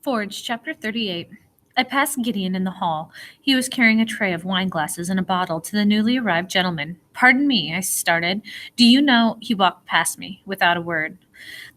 Forge, Chapter 38. I passed Gideon in the hall. He was carrying a tray of wine glasses and a bottle to the newly arrived gentleman. "Pardon me," I started. "Do you know—" He walked past me, without a word.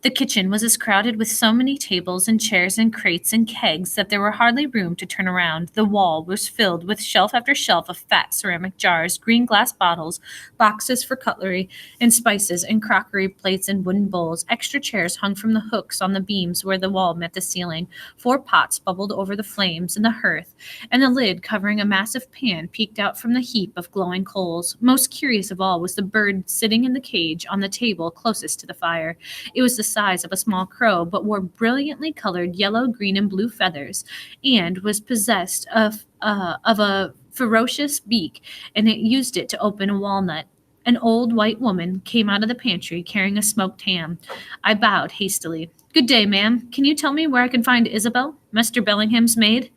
The kitchen was as crowded with so many tables and chairs and crates and kegs that there were hardly room to turn around. The wall was filled with shelf after shelf of fat ceramic jars, green glass bottles, boxes for cutlery and spices, and crockery plates and wooden bowls. Extra chairs hung from the hooks on the beams where the wall met the ceiling. 4 pots bubbled over the flames in the hearth, and the lid covering a massive pan peeked out from the heap of glowing coals. Most curious of all was the bird sitting in the cage on the table closest to the fire. It was the size of a small crow, but wore brilliantly colored yellow, green, and blue feathers, and was possessed of a ferocious beak, and it used it to open a walnut. An old white woman came out of the pantry carrying a smoked ham. I bowed hastily. "Good day, ma'am. Can you tell me where I can find Isabel, Mr. Bellingham's maid?"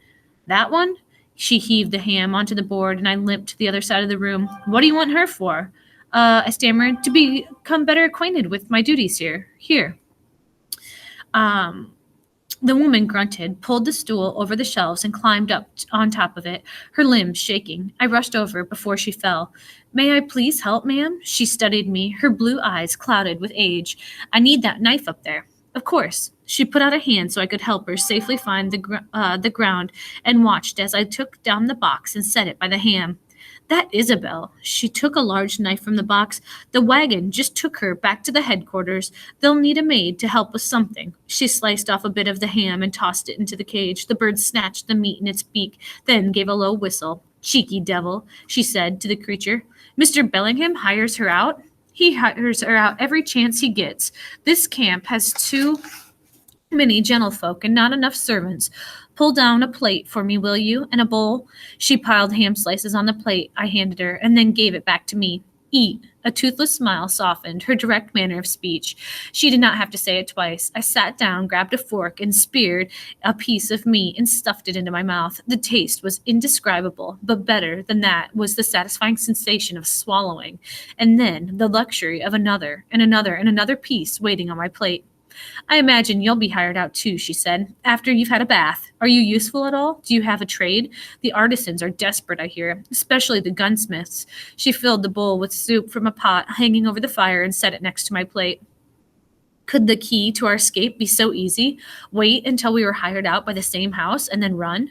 "That one?" She heaved the ham onto the board, and I limped to the other side of the room. "What do you want her for?" I stammered. "To become better acquainted with my duties here. Here." Um, the woman grunted, pulled the stool over the shelves, and climbed up on top of it, her limbs shaking. I rushed over before she fell. "May I please help, ma'am?" She studied me, her blue eyes clouded with age. "I need that knife up there." "Of course." She put out a hand so I could help her safely find the ground, and watched as I took down the box and set it by the ham. "That Isabel." She took a large knife from the box. "The wagon just took her back to the headquarters. They'll need a maid to help with something." She sliced off a bit of the ham and tossed it into the cage. The bird snatched the meat in its beak, then gave a low whistle. "Cheeky devil," she said to the creature. "Mr. Bellingham hires her out?" "He hires her out every chance he gets. This camp has too many gentlefolk and not enough servants. Pull down a plate for me, will you, and a bowl?" She piled ham slices on the plate I handed her, and then gave it back to me. "Eat." A toothless smile softened her direct manner of speech. She did not have to say it twice. I sat down, grabbed a fork, and speared a piece of meat and stuffed it into my mouth. The taste was indescribable, but better than that was the satisfying sensation of swallowing, and then the luxury of another and another and another piece waiting on my plate. "I imagine you'll be hired out too," she said, "after you've had a bath. Are you useful at all? Do you have a trade? The artisans are desperate, I hear, especially the gunsmiths." She filled the bowl with soup from a pot hanging over the fire and set it next to my plate. Could the key to our escape be so easy? Wait until we were hired out by the same house and then run?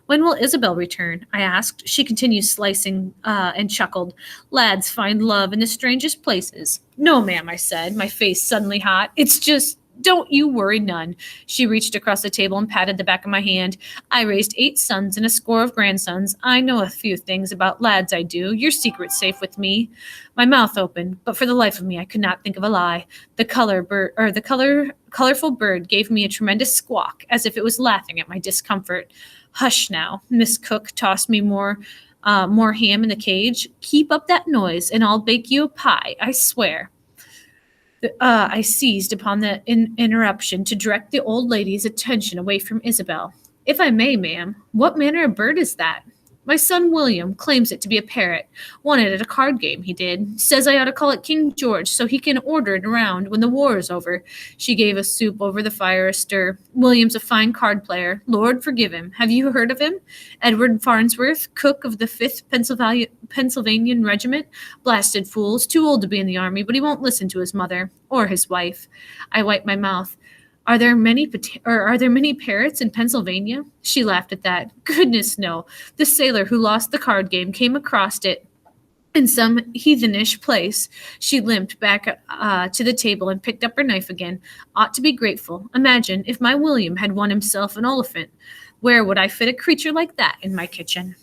"When will Isabel return?" I asked. She continued slicing and chuckled. "Lads find love in the strangest places." "No, ma'am," I said, my face suddenly hot. "It's just— don't you worry none." She reached across the table and patted the back of my hand. "I raised 8 sons and a score of grandsons. I know a few things about lads, I do. Your secret's safe with me." My mouth opened, but for the life of me I could not think of a lie. The colorful bird gave me a tremendous squawk, as if it was laughing at my discomfort. "Hush now." Miss Cook tossed me more ham in the cage. "Keep up that noise, and I'll bake you a pie, I swear." I seized upon the interruption to direct the old lady's attention away from Isabel. "If I may, ma'am, what manner of bird is that?" "My son William claims it to be a parrot. Won it at a card game, he did. Says I ought to call it King George so he can order it around when the war is over." She gave a soup over the fire a stir. "William's a fine card player. Lord forgive him. Have you heard of him? Edward Farnsworth, cook of the 5th Pennsylvanian Regiment. Blasted fools, too old to be in the army, but he won't listen to his mother or his wife." I wiped my mouth. Are there many parrots in Pennsylvania?" She laughed at that. "Goodness, no. The sailor who lost the card game came across it in some heathenish place." She limped back to the table and picked up her knife again. "Ought to be grateful. Imagine if my William had won himself an elephant. Where would I fit a creature like that in my kitchen?"